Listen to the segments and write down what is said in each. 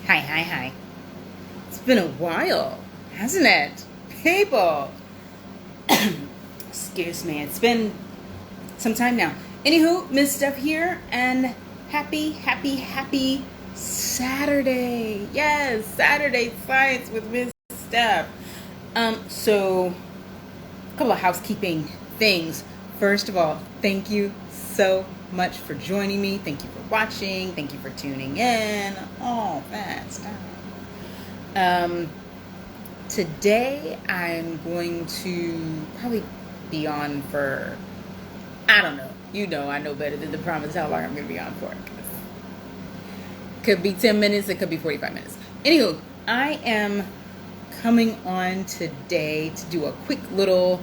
Hi. It's been a while, hasn't it? People. Excuse me. It's been some time now. Anywho, Miss Steph here, and happy Saturday. Yes, Saturday Science with Miss Steph. So, a couple of housekeeping things. First of all, thank you so much for joining me. Thank you for watching. Thank you for tuning in. All that stuff. Today I'm going to probably be on for, I don't know. I know better than to promise how long I'm going to be on for. Could be 10 minutes. It could be 45 minutes. Anywho, I am coming on today to do a quick little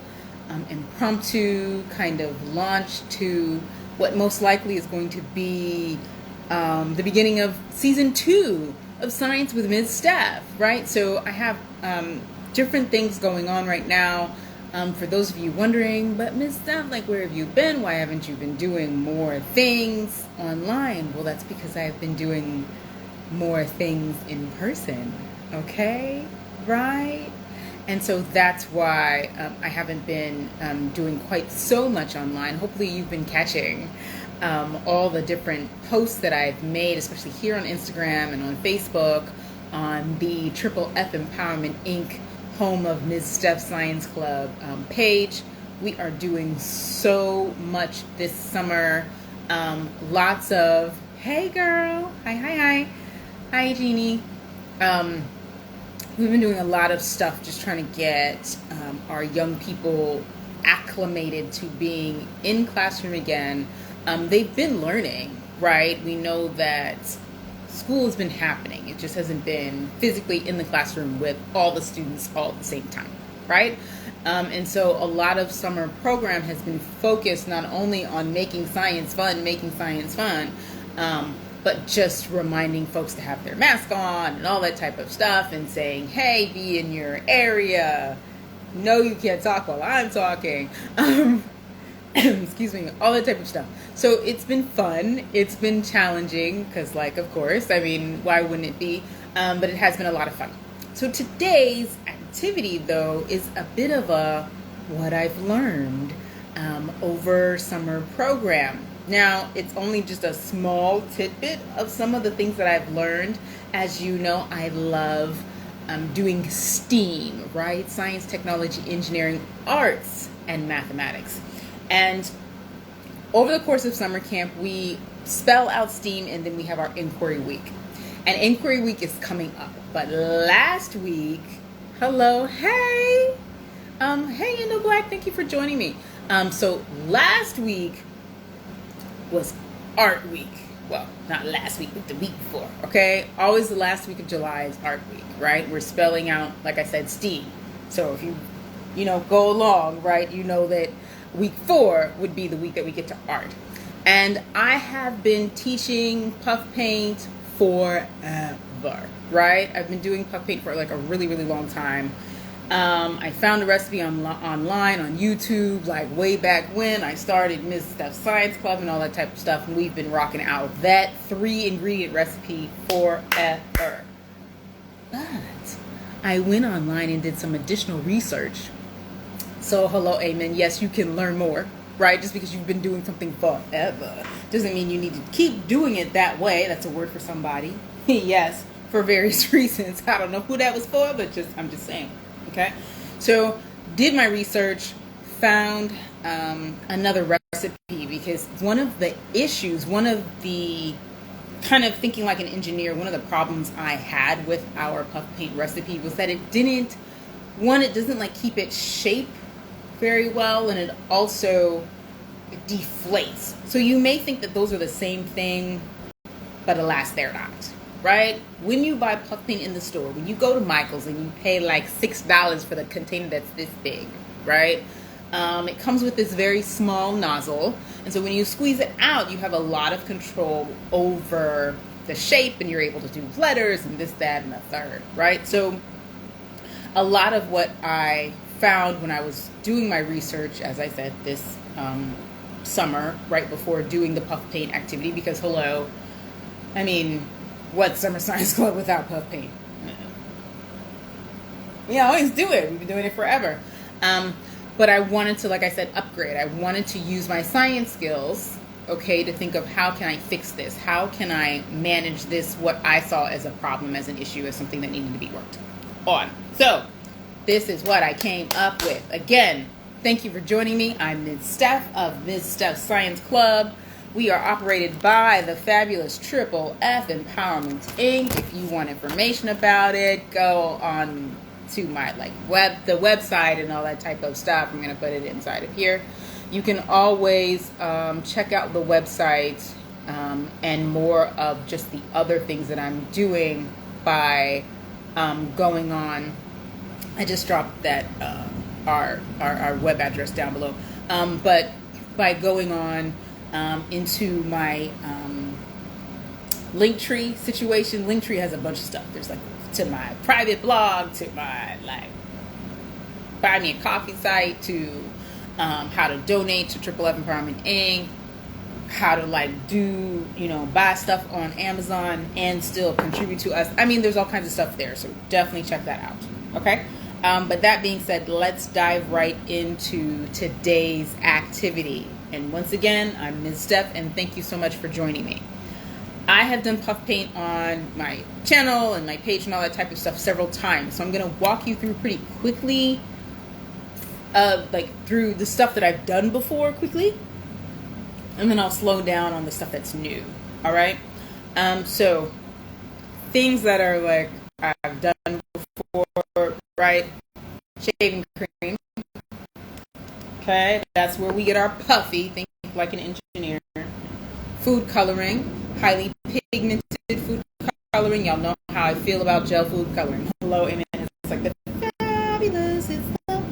impromptu kind of launch to what most likely is going to be the beginning of season 2 of Science with Ms. Steph, right? So I have different things going on right now. For those of you wondering, but Ms. Steph, like, where have you been? Why haven't you been doing more things online? Well, that's because I've been doing more things in person, okay? Right? And so that's why I haven't been doing quite so much online. Hopefully you've been catching all the different posts that I've made, especially here on Instagram and on Facebook, on the Triple F Empowerment Inc. home of Ms. Steph Science Club page. We are doing so much this summer. Lots of, hey girl, hi Jeannie. We've been doing a lot of stuff just trying to get our young people acclimated to being in classroom again. They've been learning, right? We know that school has been happening. It just hasn't been physically in the classroom with all the students all at the same time, right? And so a lot of summer program has been focused not only on making science fun, but just reminding folks to have their mask on and all that type of stuff, and saying, hey, be in your area. No, you can't talk while I'm talking. Excuse me, all that type of stuff. So it's been fun. It's been challenging because, like, of course, I mean, why wouldn't it be? But it has been a lot of fun. So today's activity, though, is a bit of a what I've learned over summer program. Now, it's only just a small tidbit of some of the things that I've learned. As you know, I love doing STEAM, right? Science, technology, engineering, arts, and mathematics. And over the course of summer camp, we spell out STEAM, and then we have our inquiry week. And inquiry week is coming up. But last week, hello, hey, Indo Black, thank you for joining me. So last week was art week. Well, not last week, but the week before, okay? Always the last week of July is art week, right? We're spelling out, like I said, STEAM. So if you go along, right, you know that week 4 would be the week that we get to art. And I have been teaching puff paint forever, right? I've been doing puff paint for like a really, really long time. I found a recipe online on YouTube, like way back when I started Ms. Steph Science Club and all that type of stuff, and we've been rocking out that 3-ingredient recipe forever. But I went online and did some additional research. So hello, amen. Yes, you can learn more, right? Just because you've been doing something forever doesn't mean you need to keep doing it that way. That's a word for somebody. Yes, for various reasons. I don't know who that was for, but I'm just saying. Okay, so did my research, found another recipe, because one of the issues, one of the kind of thinking like an engineer, one of the problems I had with our puff paint recipe was that it doesn't like keep its shape very well, and it also deflates. So you may think that those are the same thing, but alas, they're not. Right? When you buy puff paint in the store, when you go to Michael's and you pay like $6 for the container that's this big, right? It comes with this very small nozzle. And so when you squeeze it out, you have a lot of control over the shape, and you're able to do letters and this, that, and the third, right? So a lot of what I found when I was doing my research, as I said, this summer, right before doing the puff paint activity, because hello, I mean, What Summer Science Club without puff paint? We always do it. We've been doing it forever. But I wanted to, like I said, upgrade. I wanted to use my science skills, okay, to think of how can I fix this? How can I manage this, what I saw as a problem, as an issue, as something that needed to be worked on. So this is what I came up with. Again, thank you for joining me. I'm Ms. Steph of Ms. Steph Science Club. We are operated by the fabulous Triple F Empowerment Inc. If you want information about it, go on to my the website and all that type of stuff. I'm going to put it inside of here. You can always check out the website and more of just the other things that I'm doing by going on. I just dropped that our web address down below, but by going on into my Linktree situation. Linktree has a bunch of stuff. There's to my private blog, to my buy me a coffee site, to how to donate to Triple F Empowerment Inc., how to do buy stuff on Amazon and still contribute to us. I mean, there's all kinds of stuff there, so definitely check that out. Okay. But that being said, let's dive right into today's activity. And once again, I'm Ms. Steph, and thank you so much for joining me. I have done puff paint on my channel and my page and all that type of stuff several times. So I'm going to walk you through pretty quickly, through the stuff that I've done before quickly. And then I'll slow down on the stuff that's new. All right. So things that are I've done before, right? Shaving cream. Okay. That's where we get our puffy. Think like an engineer. Food coloring. Highly pigmented food coloring. Y'all know how I feel about gel food coloring. Hello, amen. It's like the fabulous. It's the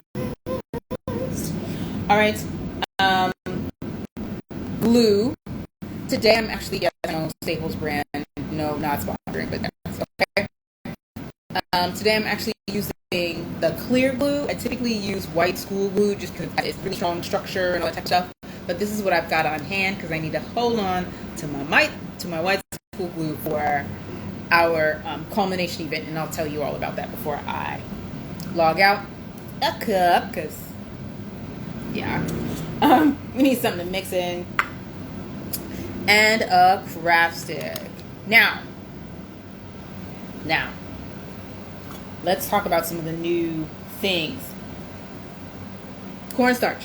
best. All right. Glue. Today I'm actually Staples brand. No, not sponsoring, but that's okay. Today I'm actually using the clear glue. I typically use white school glue just because it's really strong structure and all that type of stuff. But this is what I've got on hand because I need to hold on to my white school glue for our culmination event, and I'll tell you all about that before I log out. A cup, because we need something to mix in, and a craft stick. Now, let's talk about some of the new things. Cornstarch.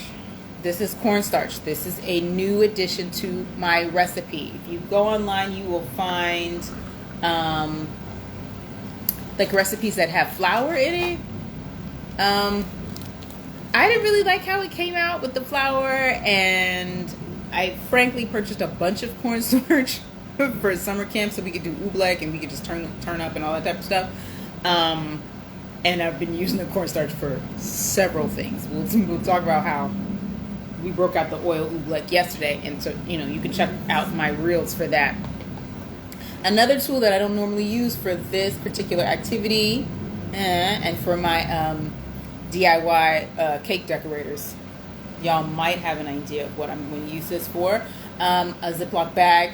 This is cornstarch. This is a new addition to my recipe. If you go online, you will find recipes that have flour in it. I didn't really like how it came out with the flour, and I frankly purchased a bunch of cornstarch for summer camp so we could do oobleck and we could just turn up and all that type of stuff. And I've been using the cornstarch for several things. We'll talk about how we broke out the oil oobleck yesterday, and so you can check out my reels for that. Another tool that I don't normally use for this particular activity and for my DIY cake decorators, y'all might have an idea of what I'm going to use this for. A Ziploc bag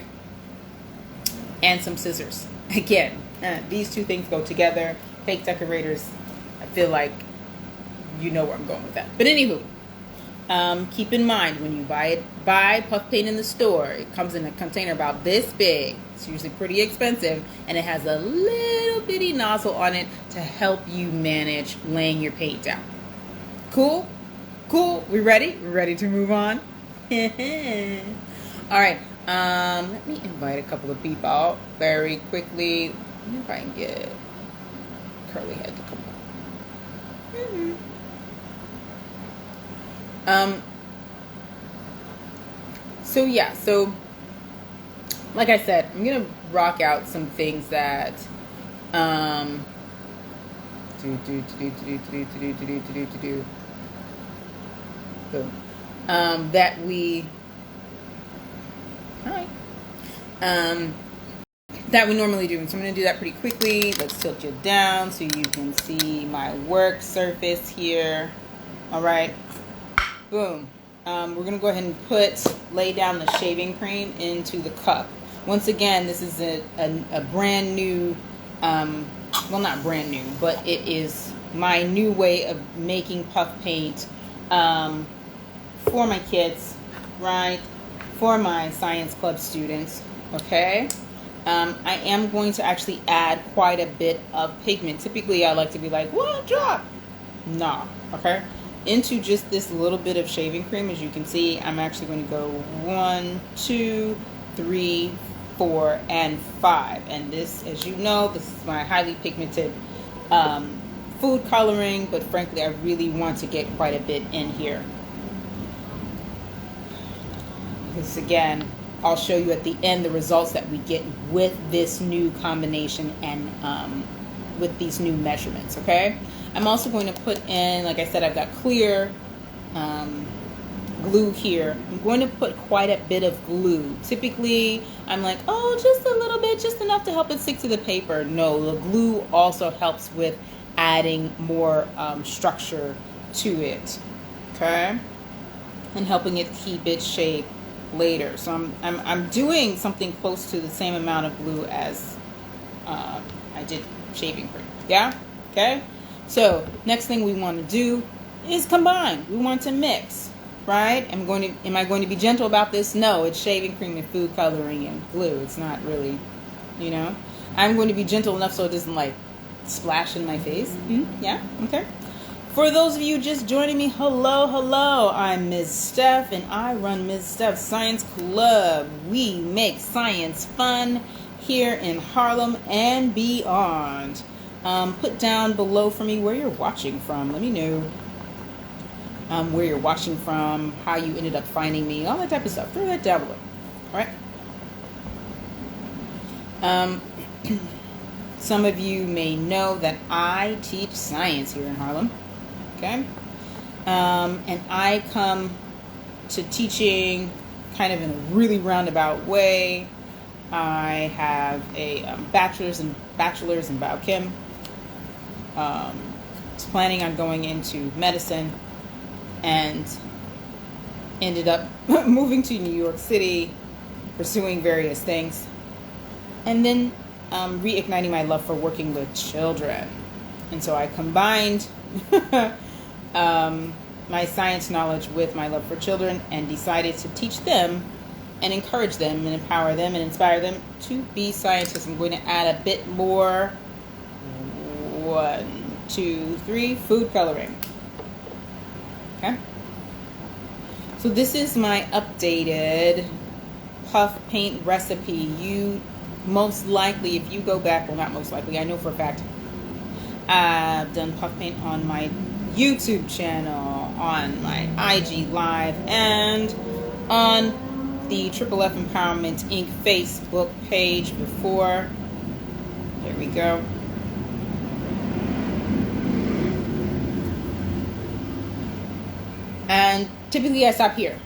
and some scissors. Again, these two things go together. Cake decorators, I feel like you know where I'm going with that. But anywho, keep in mind when you buy puff paint in the store, it comes in a container about this big. It's usually pretty expensive, and it has a little bitty nozzle on it to help you manage laying your paint down. Cool? We ready? We're ready to move on? All right. Let me invite a couple of people out very quickly. Let me see if I can get Curly Head to come on. So like I said, I'm gonna rock out some things that that we normally do. And so I'm going to do that pretty quickly. Let's tilt you down so you can see my work surface here. All right. Boom. We're going to go ahead and lay down the shaving cream into the cup. Once again, this is a brand new, well, not brand new, but it is my new way of making puff paint for my kids, right? For my science club students, okay? I am going to actually add quite a bit of pigment. Typically, I like to be like, one drop. Nah, okay? Into just this little bit of shaving cream, as you can see, I'm actually going to go 1, 2, 3, 4, and 5. And this, as you know, this is my highly pigmented food coloring, but frankly, I really want to get quite a bit in here. Because again, I'll show you at the end the results that we get with this new combination and with these new measurements, okay? I'm also going to put in, like I said, I've got clear glue here. I'm going to put quite a bit of glue. Typically, I'm like, oh, just a little bit, just enough to help it stick to the paper. No, the glue also helps with adding more structure to it, okay? And helping it keep its shape later. So I'm doing something close to the same amount of glue as I did shaving cream. Yeah? Okay? So next thing we want to do is combine. We want to mix, right? Am I going to be gentle about this? No, it's shaving cream and food coloring and glue. It's not really, you know. I'm going to be gentle enough so it doesn't like splash in my face. Yeah? Okay. For those of you just joining me, hello, hello. I'm Ms. Steph, and I run Ms. Steph's Science Club. We make science fun here in Harlem and beyond. Put down below for me where you're watching from. Let me know where you're watching from, how you ended up finding me, all that type of stuff. Throw that down below. All right? Some of you may know that I teach science here in Harlem. Okay, and I come to teaching kind of in a really roundabout way. I have a bachelor's in biochem. Was planning on going into medicine, and ended up moving to New York City, pursuing various things, and then reigniting my love for working with children. And so I combined my science knowledge with my love for children and decided to teach them and encourage them and empower them and inspire them to be scientists. I'm going to add a bit more, 1, 2, 3, food coloring. Okay. So this is my updated puff paint recipe. You most likely, if you go back, well, not most likely, I know for a fact, I've done puff paint on my YouTube channel, on my IG Live, and on the Triple F Empowerment Inc. Facebook page before. There we go. And typically I stop here.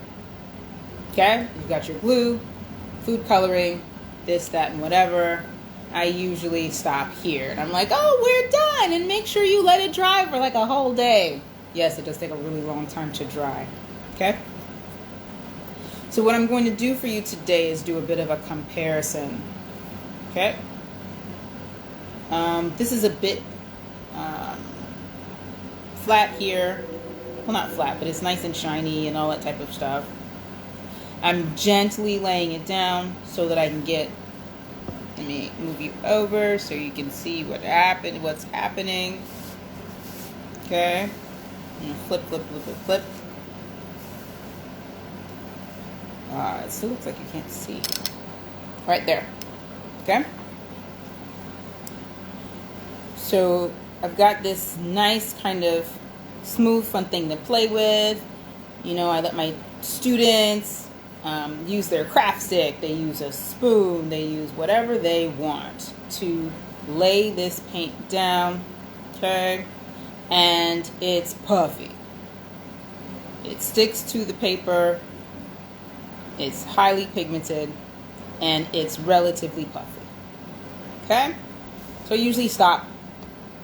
Okay? You've got your glue, food coloring, this, that, and whatever. I usually stop here. And I'm like, oh, we're done. And make sure you let it dry for like a whole day. Yes, it does take a really long time to dry. Okay? So what I'm going to do for you today is do a bit of a comparison. Okay? This is a bit flat here. Well, not flat, but it's nice and shiny and all that type of stuff. I'm gently laying it down so that I can get... Let me move you over so you can see what's happening. Okay. I'm gonna flip, flip, flip, flip, flip. It still looks like you can't see. Right there. Okay. So I've got this nice kind of smooth, fun thing to play with. You know, I let my students use their craft stick, they use a spoon, they use whatever they want to lay this paint down, okay? And it's puffy. It sticks to the paper, it's highly pigmented, and it's relatively puffy, okay? So I usually stop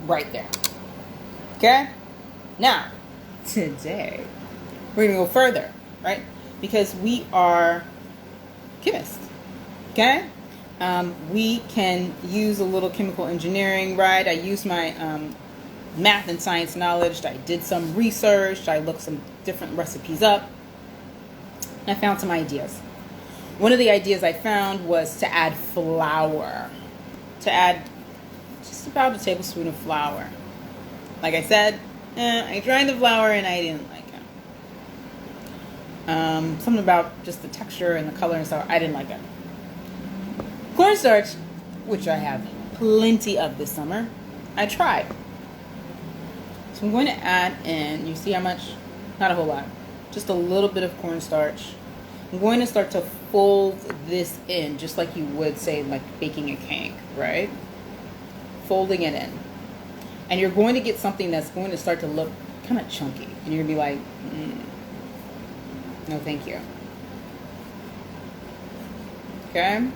right there, okay? Now, today, we're gonna go further, right? Because we are chemists, okay? We can use a little chemical engineering, right? I used my math and science knowledge. I did some research. I looked some different recipes up. And I found some ideas. One of the ideas I found was to add flour. To add just about a tablespoon of flour. Like I said, I tried the flour and I didn't like it. Something about just the texture and the color and stuff, I didn't like it. Cornstarch, which I have plenty of this summer, I tried. So I'm going to add in, you see how much? Not a whole lot. Just a little bit of cornstarch. I'm going to start to fold this in, just like you would say like baking a cake, right? Folding it in. And you're going to get something that's going to start to look kind of chunky. And you're going to be like, no thank you. Okay?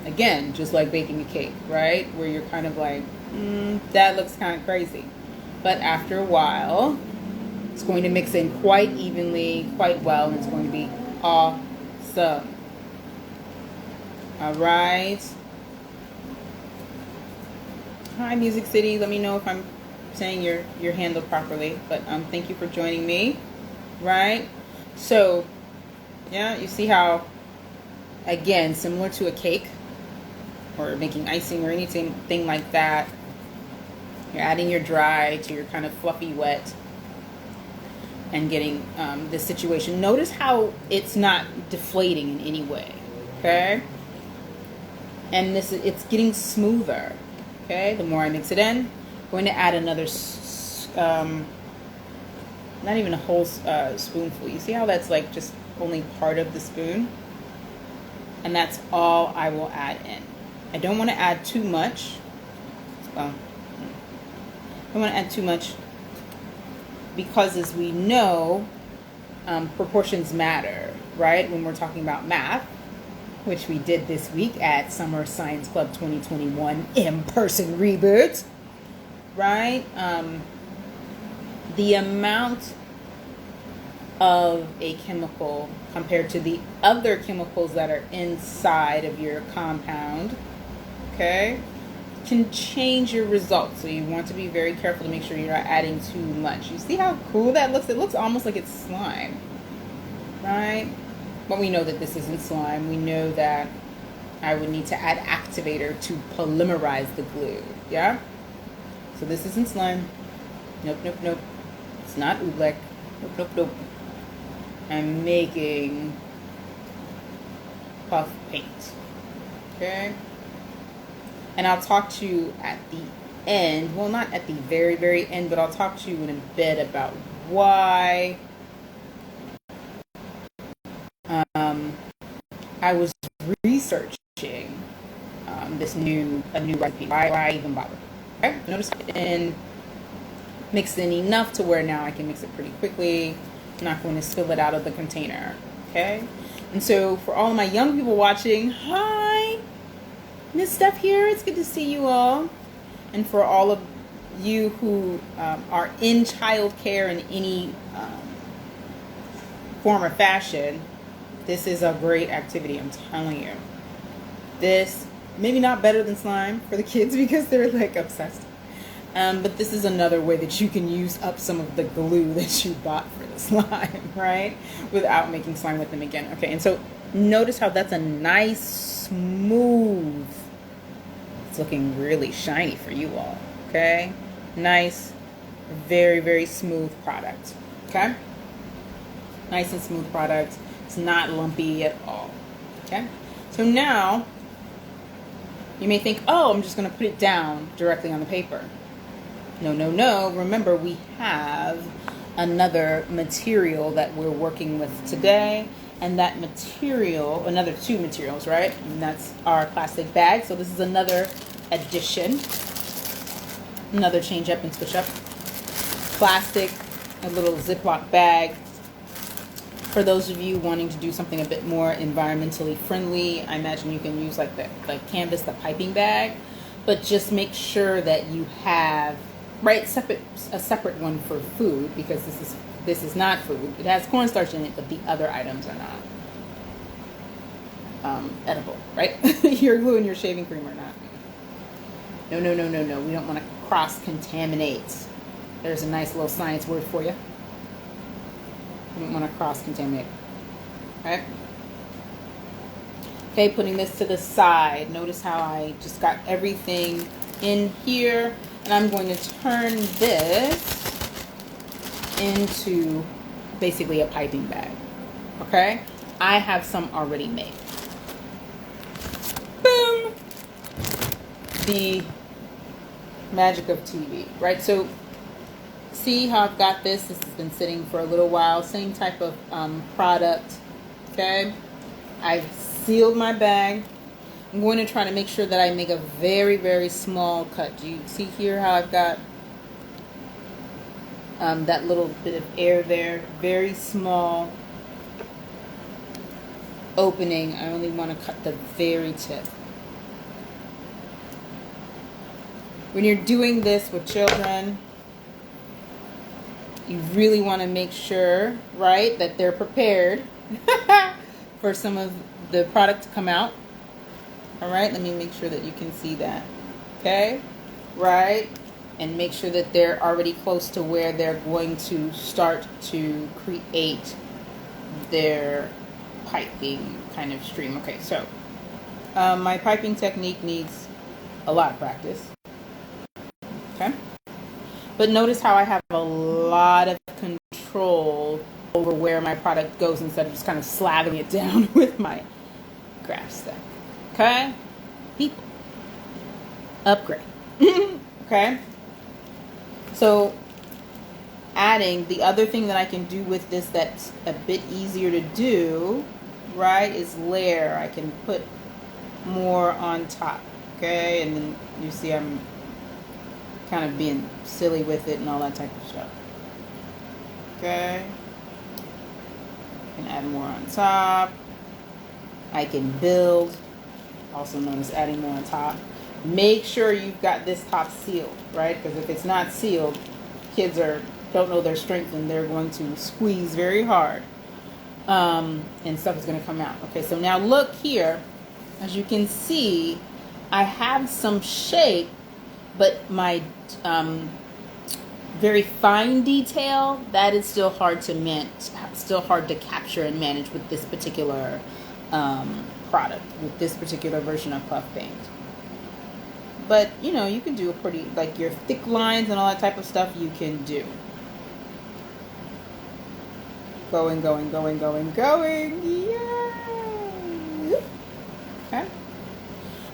Again, just like baking a cake, right? Where you're kind of like, that looks kind of crazy. But after a while, it's going to mix in quite evenly, quite well, and it's going to be awesome. All right. Hi, Music City. Let me know if I'm saying your handle properly. But thank you for joining me. Right? So, yeah, you see how, again, similar to a cake or making icing or anything like that, you're adding your dry to your kind of fluffy wet and getting this situation. Notice how it's not deflating in any way, okay? And it's getting smoother, okay? The more I mix it in, I'm going to add another, not even a whole spoonful. You see how that's like just only part of the spoon? And that's all I will add in. I don't want to add too much. Well, I don't want to add too much because, as we know, proportions matter, right? When we're talking about math, which we did this week at Summer Science Club 2021 in-person reboot, right? The amount of a chemical compared to the other chemicals that are inside of your compound, okay, can change your results. So you want to be very careful to make sure you're not adding too much. You see how cool that looks? It looks almost like it's slime, right? But we know that this isn't slime. We know that I would need to add activator to polymerize the glue, yeah? So this isn't slime. Nope, nope, nope. It's not oobleck. Nope, nope, nope. I'm making puff paint, okay? And I'll talk to you at the end, well, not at the very, very end, but I'll talk to you in a bit about why I was researching a new recipe. Why I even bother? Okay, notice and mix in enough to where now I can mix it pretty quickly. I'm not going to spill it out of the container. Okay, and so for all of my young people watching, hi, Miss Steph here. It's good to see you all, and for all of you who are in childcare in any form or fashion, this is a great activity. I'm telling you. This, maybe not better than slime for the kids because they're like obsessed. But this is another way that you can use up some of the glue that you bought for the slime, right? Without making slime with them again. Okay, and so notice how that's a nice, smooth, it's looking really shiny for you all, okay? Nice, very, very smooth product, okay? Nice and smooth product. It's not lumpy at all, okay? So now, you may think, oh, I'm just going to put it down directly on the paper. No, no, no. Remember, we have another material that we're working with today. And that material, another two materials, right? And that's our plastic bag. So this is another addition. Another change up and switch up. Plastic, a little Ziploc bag. For those of you wanting to do something a bit more environmentally friendly, I imagine you can use like the canvas, the piping bag. But just make sure that you have a separate one for food, because this is not food. It has cornstarch in it, but the other items are not. edible, right? Your glue and your shaving cream are not. No, no, no, no, no. We don't want to cross-contaminate. There's a nice little science word for you. We don't want to cross-contaminate. Right? Okay, putting this to the side. Notice how I just got everything in here. And I'm going to turn this into basically a piping bag. Okay? I have some already made. Boom! The magic of TV, right? So see how I've got this? This has been sitting for a little while. Same type of product. Okay? I've sealed my bag. I'm going to try to make sure that I make a very, very small cut. Do you see here how I've got that little bit of air there? Very small opening. I only want to cut the very tip. When you're doing this with children, you really want to make sure, right, that they're prepared for some of the product to come out. All right, let me make sure that you can see that. Okay, right, and make sure that they're already close to where they're going to start to create their piping kind of stream. Okay, so my piping technique needs a lot of practice. Okay, but notice how I have a lot of control over where my product goes instead of just kind of slathering it down with my graph stick. Okay, people, upgrade. Okay, so adding the other thing that I can do with this that's a bit easier to do, right, is layer. I can put more on top. Okay, and then you see I'm kind of being silly with it and all that type of stuff. Okay, I can add more on top. I can build, also known as adding more on top. Make sure you've got this top sealed, right? Because if it's not sealed, kids don't know their strength and they're going to squeeze very hard, and stuff is going to come out. Okay, so now look here. As you can see, I have some shape, but my very fine detail, that is still hard to capture and manage with this particular product, with this particular version of puff paint. But you know, you can do a pretty, like your thick lines and all that type of stuff you can do. Going, going, going, going, going. Yay! Okay.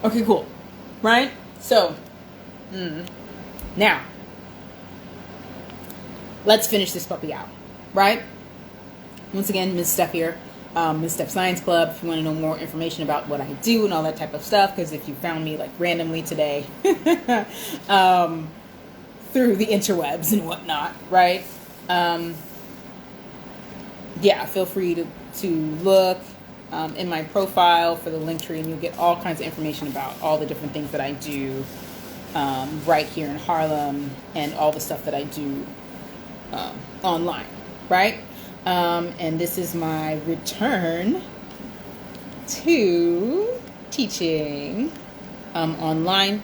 Okay, cool. Right? So, now, let's finish this puppy out. Right? Once again, Ms. Steph here. Ms. Steph Science Club, if you want to know more information about what I do and all that type of stuff, because if you found me like randomly today through the interwebs and whatnot, right? Yeah, feel free to look in my profile for the link tree, and you'll get all kinds of information about all the different things that I do right here in Harlem, and all the stuff that I do online, right? And this is my return to teaching online.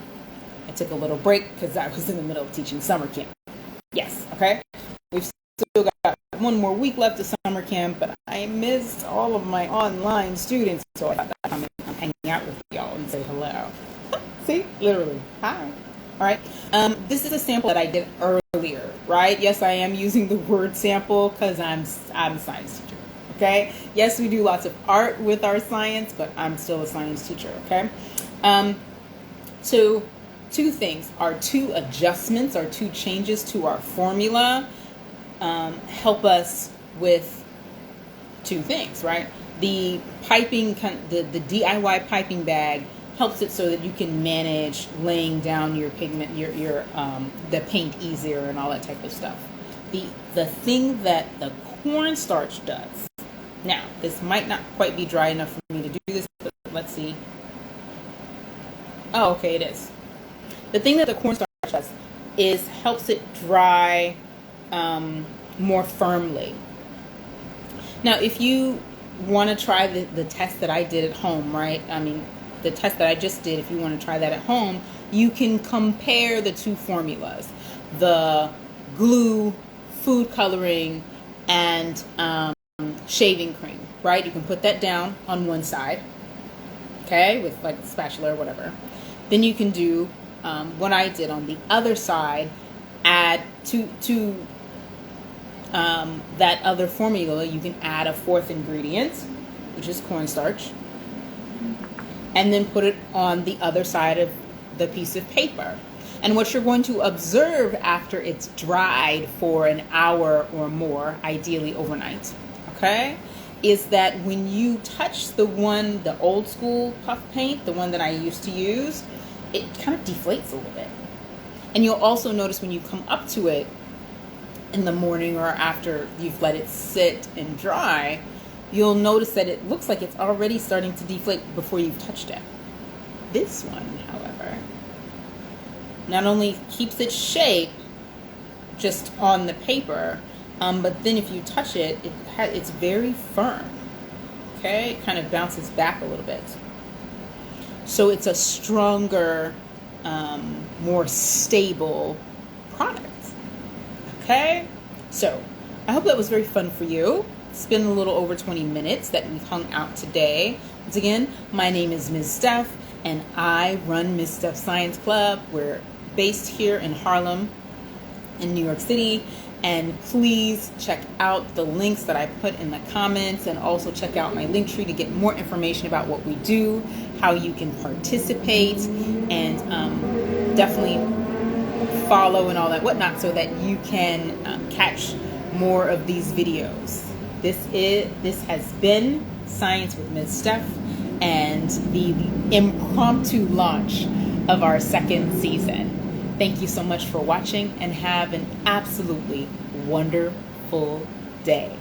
I took a little break because I was in the middle of teaching summer camp. Yes, okay? We've still got one more week left of summer camp, but I missed all of my online students, so I thought I'd come and hang out with y'all and say hello. See? Literally. Hi. All right. This is a sample that I did earlier, right? Yes, I am using the word sample because I'm a science teacher, okay? Yes, we do lots of art with our science, but I'm still a science teacher, okay? So two things, our two adjustments, our two changes to our formula help us with two things, right? The piping, the DIY piping bag helps it so that you can manage laying down your pigment, your the paint easier and all that type of stuff. The thing that the cornstarch does. Now, this might not quite be dry enough for me to do this, but let's see. Oh, okay, it is. The thing that the cornstarch does is helps it dry more firmly. Now, if you want to try the test that I did at home, right? I mean, the test that I just did, if you want to try that at home, you can compare the two formulas, the glue, food coloring, and shaving cream, right? You can put that down on one side, okay, with like a spatula or whatever. Then you can do what I did on the other side, add to that other formula, you can add a fourth ingredient, which is cornstarch, and then put it on the other side of the piece of paper. And what you're going to observe after it's dried for an hour or more, ideally overnight, okay, is that when you touch the old school puff paint, the one that I used to use, it kind of deflates a little bit. And you'll also notice when you come up to it in the morning or after you've let it sit and dry, you'll notice that it looks like it's already starting to deflate before you've touched it. This one, however, not only keeps its shape just on the paper, but then if you touch it, it's very firm. Okay, it kind of bounces back a little bit. So it's a stronger, more stable product. Okay, so I hope that was very fun for you. It's been a little over 20 minutes that we've hung out today. Once again, my name is Ms. Steph, and I run Ms. Steph Science Club. We're based here in Harlem, in New York City. And please check out the links that I put in the comments, and also check out my link tree to get more information about what we do, how you can participate, and definitely follow and all that whatnot so that you can catch more of these videos. This has been Science with Ms. Steph, and the impromptu launch of our second season. Thank you so much for watching, and have an absolutely wonderful day.